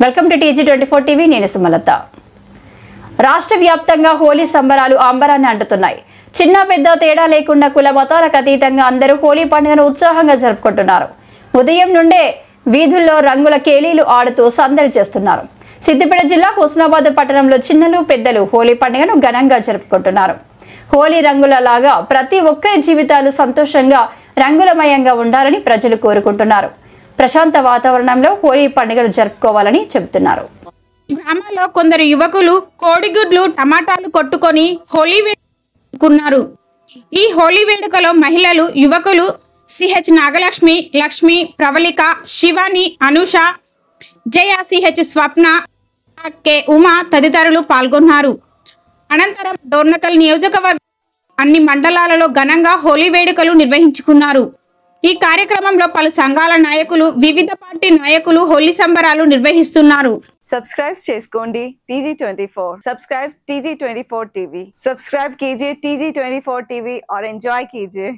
Welcome to TG24 TV. నేను సుమలత. రాష్ట్ర వ్యాప్తంగా హోలీ సంబరాలు అంబరాన్ని అంటుతున్నాయి. చిన్న పెద్ద తేడా లేకుండా కుల మతాలకు అతీతంగా అందరూ హోలీ పండుగను ఉత్సాహంగా జరుపుకుంటున్నారు. ఉదయం నుండే వీధుల్లో రంగుల కేలీలు ఆడుతూ సందడి చేస్తున్నారు. సిద్దిపేట జిల్లా హుస్నాబాద్ పట్టణంలో చిన్నలు పెద్దలు హోలీ పండుగను ఘనంగా జరుపుకుంటున్నారు. హోలీ రంగుల లాగా ప్రతి ఒక్కరి జీవితాలు సంతోషంగా రంగులమయంగా ఉండాలని ప్రజలు కోరుకుంటున్నారు. ప్రశాంత వాతావరణంలో హోలీ పండుగను జరుపుకోవాలని చెబుతున్నారు. గ్రామాల్లో కొందరు యువకులు కోడిగుడ్లు టమాటాలు కొట్టుకొని హోలీ వేడుకున్నారు. ఈ హోలీ వేడుకలో మహిళలు యువకులు సిహెచ్ నాగలక్ష్మి, లక్ష్మి, ప్రవళిక, శివాని, అనూష, జయ, సిహెచ్ స్వప్న, కె ఉమా తదితరులు పాల్గొన్నారు. అనంతరం డోర్నకల్ నియోజకవర్గం అన్ని మండలాలలో ఘనంగా హోలీ వేడుకలు నిర్వహించుకున్నారు. ఈ కార్యక్రమంలో పలు సంఘాల నాయకులు, వివిధ పార్టీ నాయకులు హోలీ సంబరాలు నిర్వహిస్తున్నారు. सब्सक्राइब చేసుకోండి TG24. Subscribe TG24 TV. Subscribe कीजिए TG24 TV और एंजॉय कीजिए.